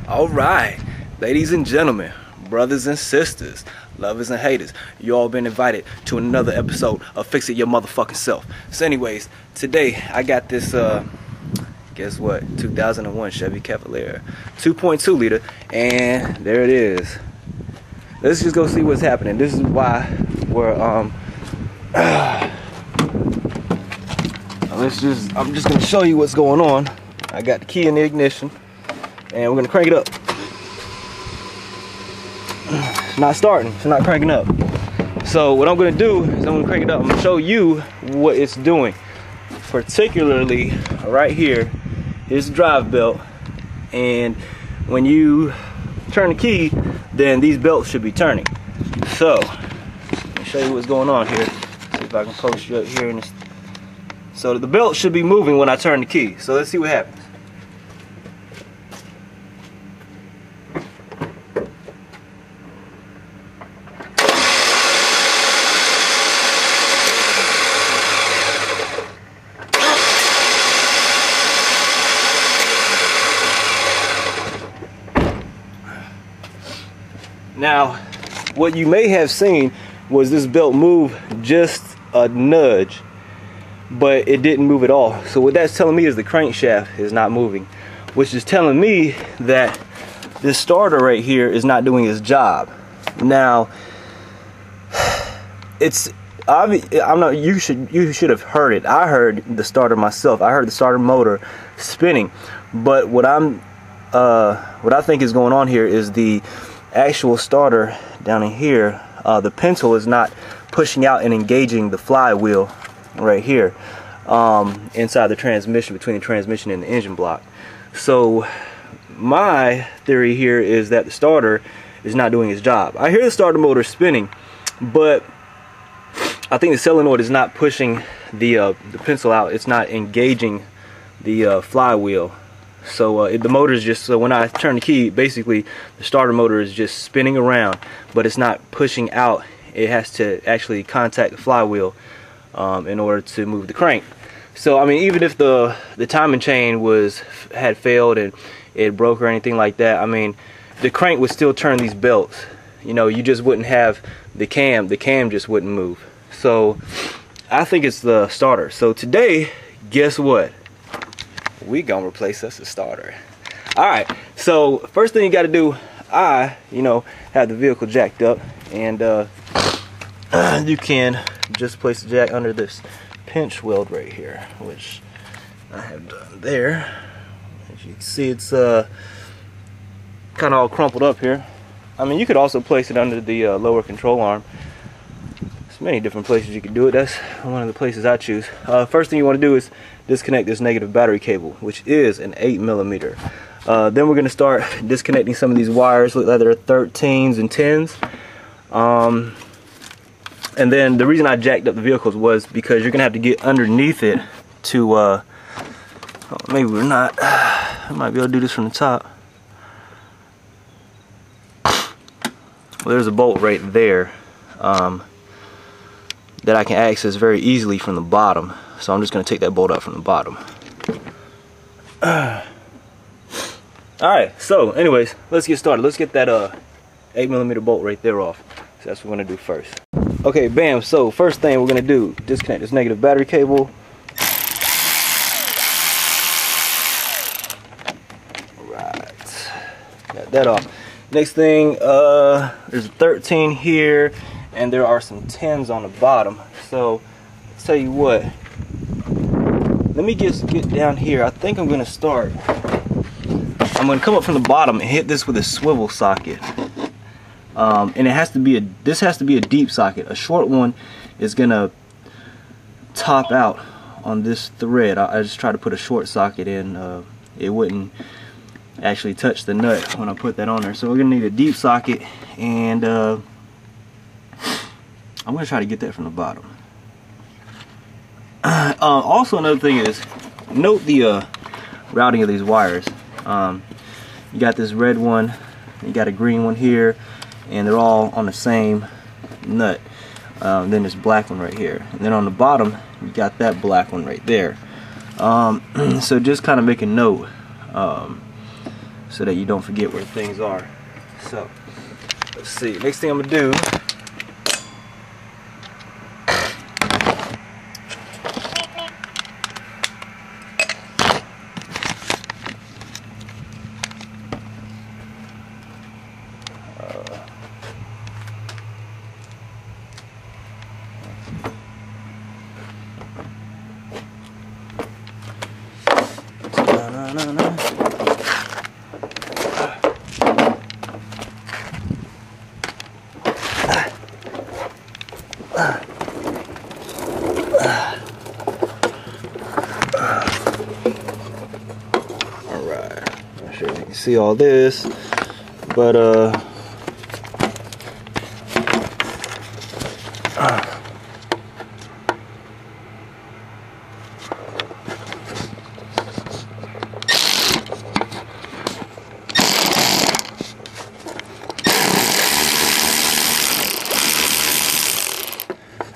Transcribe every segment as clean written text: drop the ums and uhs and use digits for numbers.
All right, ladies and gentlemen, brothers and sisters, lovers and haters, you all been invited to another episode of Fix It Your Motherfucking Self. So anyways, today I got this guess what, 2001 Chevy Cavalier 2.2 liter, and there it is. Let's just go see what's happening. This is why we're I'm just gonna show you what's going on. I got the key in the ignition and we're gonna crank it up. It's not starting, it's not cranking up. So what I'm gonna do is I'm gonna crank it up. I'm gonna show you what it's doing. Particularly right here is the drive belt, and when you turn the key, then these belts should be turning. So let me show you what's going on here. See if I can post you up here in this. So the belt should be moving when I turn the key. So let's see what happens. Now, what you may have seen was this belt move just a nudge, but it didn't move at all. So what that's telling me is the crankshaft is not moving, which is telling me that this starter right here is not doing its job. Now, it's obvious. You should have heard it. I heard the starter myself. I heard the starter motor spinning, but what I think is going on here is the actual starter down in here. The pencil is not pushing out and engaging the flywheel right here inside the transmission, between the transmission and the engine block. So my theory here is that the starter is not doing its job. I hear the starter motor spinning, but I think the solenoid is not pushing the pencil out. It's not engaging the flywheel. So the motor is just, so when I turn the key, basically the starter motor is just spinning around, but it's not pushing out. It has to actually contact the flywheel in order to move the crank. So I mean, even if the timing chain had failed and it broke or anything like that, I mean, the crank would still turn these belts. You know, you just wouldn't have the cam just wouldn't move. So I think it's the starter. So today, guess what? We gonna replace us a starter. Alright, so first thing you gotta do, have the vehicle jacked up, and you can just place the jack under this pinch weld right here, which I have done there. As you can see, it's kind of all crumpled up here. I mean, you could also place it under the lower control arm. There's many different places you can do it. That's one of the places I choose. First thing you want to do is disconnect this negative battery cable, which is an 8mm. Then we're going to start disconnecting some of these wires, look like they're 13s and 10s. And then the reason I jacked up the vehicles was because you're going to have to get underneath it to, maybe we're not, I might be able to do this from the top. Well, there's a bolt right there that I can access very easily from the bottom. So I'm just going to take that bolt out from the bottom. Alright, so anyways, let's get started. Let's get that 8mm bolt right there off. So that's what we're going to do first. Okay, bam. So first thing we're going to do, disconnect this negative battery cable. Alright, got that off. Next thing, there's a 13 here, and there are some 10s on the bottom. So let's tell you what. Let me just get down here. I think I'm gonna start. I'm gonna come up from the bottom and hit this with a swivel socket. And it has to be this has to be a deep socket. A short one is gonna top out on this thread. I just tried to put a short socket in. It wouldn't actually touch the nut when I put that on there. So we're gonna need a deep socket, and I'm gonna try to get that from the bottom. Also, another thing is, note the routing of these wires. You got this red one, you got a green one here, and they're all on the same nut. Then this black one right here, and then on the bottom you got that black one right there. So just kind of make a note. so that you don't forget where things are. So let's see, next thing I'm gonna do, see all this, but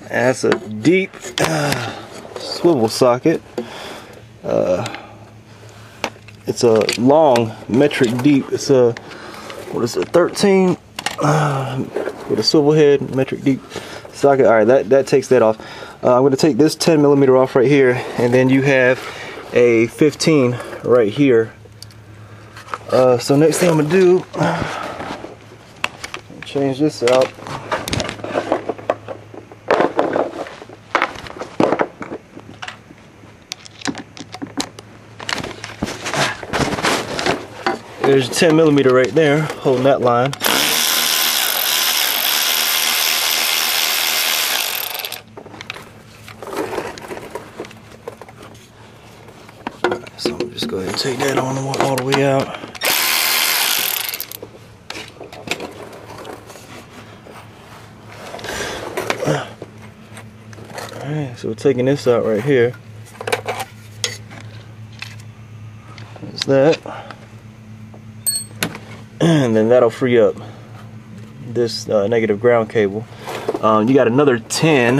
that's a deep swivel socket. It's a long metric deep. It's a, what is it, 13 with a swivel head, metric deep socket. All right, that takes that off. I'm going to take this 10mm off right here, and then you have a 15 right here. So next thing I'm going to do, change this out. There's a 10mm right there, holding that line. So I'm just go ahead and take that on all the way out. Alright, so we're taking this out right here. There's that. And then that'll free up this negative ground cable. You got another 10,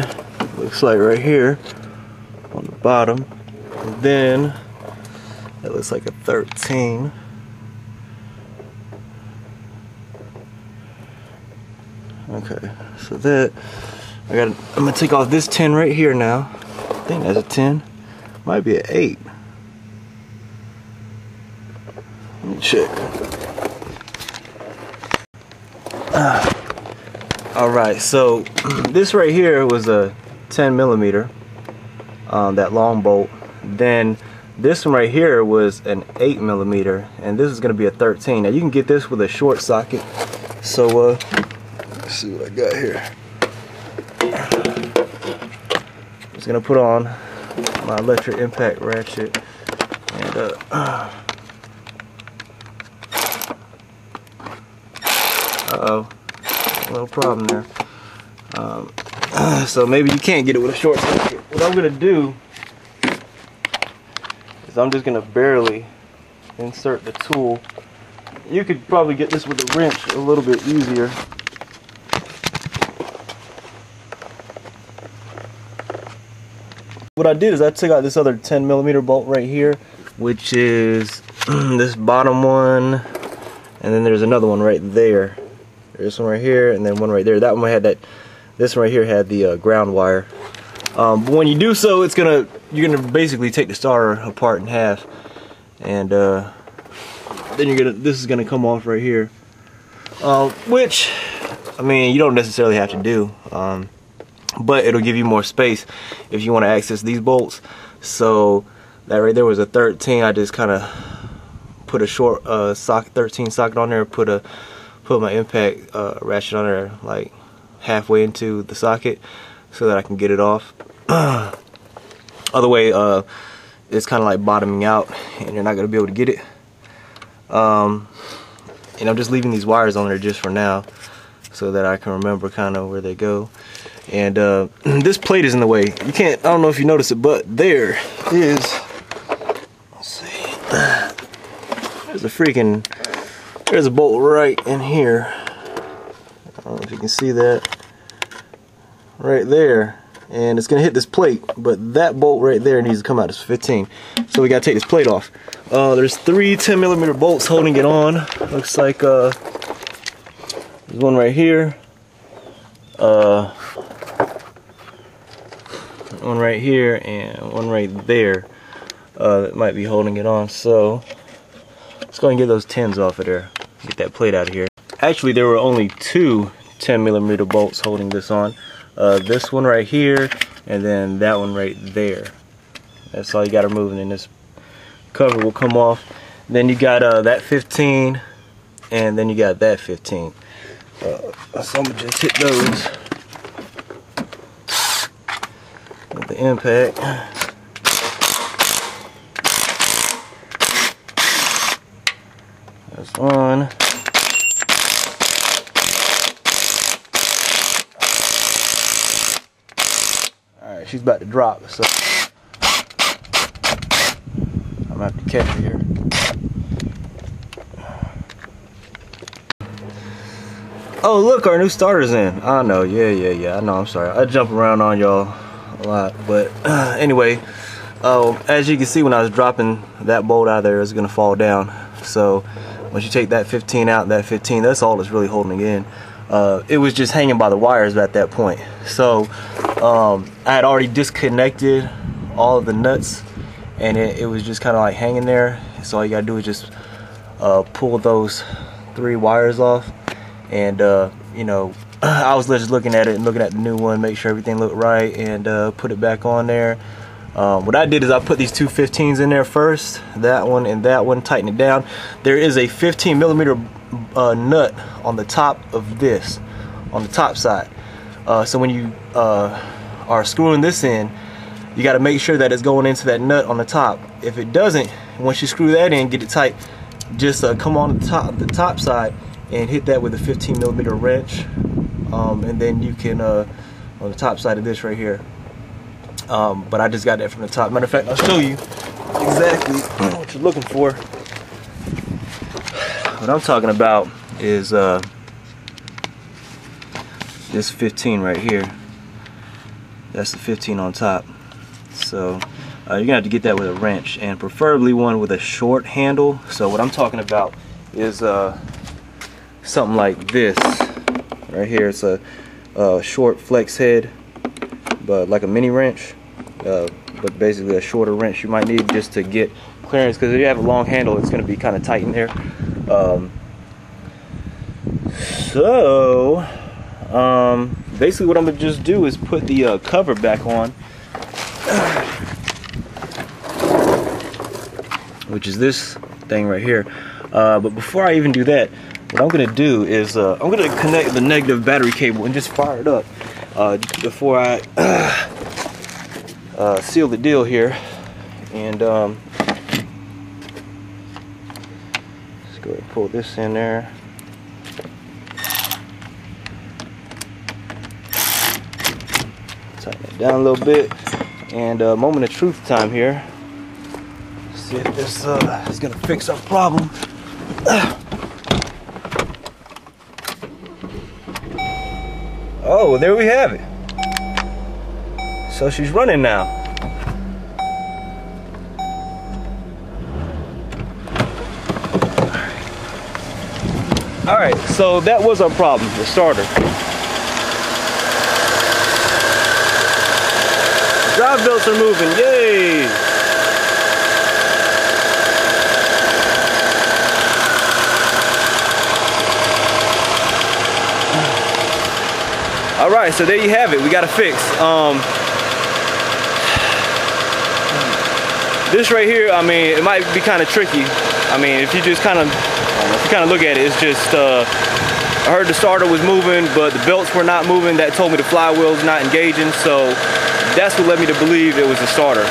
looks like right here on the bottom, and then that looks like a 13. Okay, so that I'm gonna take off this 10 right here now. I think that's a 10, might be an 8. Let me check. Alright, so this right here was a 10mm, that long bolt. Then this one right here was an 8mm, and this is going to be a 13. Now you can get this with a short socket. So let's see what I got here. I'm just going to put on my electric impact ratchet, and uh-oh, a little problem there. So maybe you can't get it with a short circuit. What I'm going to do is I'm just going to barely insert the tool. You could probably get this with a wrench a little bit easier. What I did is I took out this other 10mm bolt right here, which is this bottom one, and then there's another one right there. There's one right here, and then one right there. That one had that. This one right here had the ground wire. But when you do so, you're gonna basically take the starter apart in half, and then this is gonna come off right here. Which, I mean, you don't necessarily have to do, but it'll give you more space if you want to access these bolts. So that right there was a 13. I just kind of put a short 13 socket on there. Put my impact ratchet on there like halfway into the socket so that I can get it off. Other way, it's kind of like bottoming out and you're not going to be able to get it. And I'm just leaving these wires on there just for now so that I can remember kind of where they go. And this plate is in the way. You can't, I don't know if you notice it, but there is, let's see, there's a bolt right in here. I don't know if you can see that. Right there. and it's gonna hit this plate, but that bolt right there needs to come out. It's 15, so we gotta take this plate off. There's 3 10mm bolts holding it on. Looks like there's one right here, one right here, and one right there that might be holding it on. So let's go ahead and get those tins off of there, get that plate out of here. Actually, there were only 2 10mm bolts holding this on. This one right here, and then that one right there. That's all you got to remove, and then this cover will come off. Then you got that 15, and then you got that 15. So I'm gonna just hit those with the impact. That's one. Alright, she's about to drop, so I'm gonna have to catch her here. Oh, look, our new starter's in. I know, yeah. I know, I'm sorry. I jump around on y'all a lot, but anyway, as you can see, when I was dropping that bolt out of there, it's gonna fall down. So once you take that 15 out, that's all that's really holding it in. It was just hanging by the wires at that point. So I had already disconnected all of the nuts, and it was just kind of like hanging there. So all you gotta do is just pull those 3 wires off, and you know, I was just looking at it and looking at the new one, make sure everything looked right, and put it back on there. What I did is I put these 2 15s in there first, that one and that one, tighten it down. There is a 15mm nut on the top of this, on the top side. So when you are screwing this in, you got to make sure that it's going into that nut on the top. If it doesn't, once you screw that in, get it tight, just come on the top side and hit that with a 15mm wrench, and then you can on the top side of this right here. But I just got that from the top. Matter of fact, I'll show you exactly what you're looking for. What I'm talking about is this 15 right here. That's the 15 on top. So you're gonna have to get that with a wrench, and preferably one with a short handle. So what I'm talking about is something like this right here. It's a short flex head, but like a mini wrench, but basically a shorter wrench you might need just to get clearance, because if you have a long handle, it's going to be kind of tight in there. Basically what I'm going to just do is put the cover back on, which is this thing right here. But before I even do that, what I'm going to do is I'm going to connect the negative battery cable and just fire it up before I seal the deal here. And let's go ahead and pull this in there. Tighten it down a little bit. And moment of truth time here. See if this is going to fix our problem. Oh, there we have it. So she's running now. Alright, so that was our problem, the starter. Drive belts are moving, yay! Alright, so there you have it. We got a fix. This right here, I mean, it might be kind of tricky. I mean, if you just kind of look at it, it's just, I heard the starter was moving, but the belts were not moving. That told me the flywheel's not engaging, so that's what led me to believe it was a starter.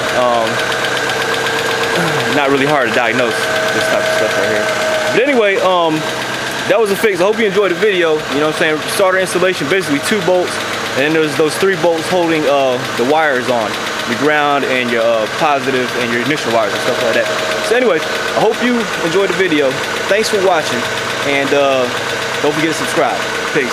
Not really hard to diagnose this type of stuff right here. But anyway, that was a fix. I hope you enjoyed the video. You know what I'm saying? Starter installation, basically 2 bolts, and then there's those 3 bolts holding the wires on, your ground and your positive and your initial wires and stuff like that. So anyway, I hope you enjoyed the video. Thanks for watching, and don't forget to subscribe. Peace.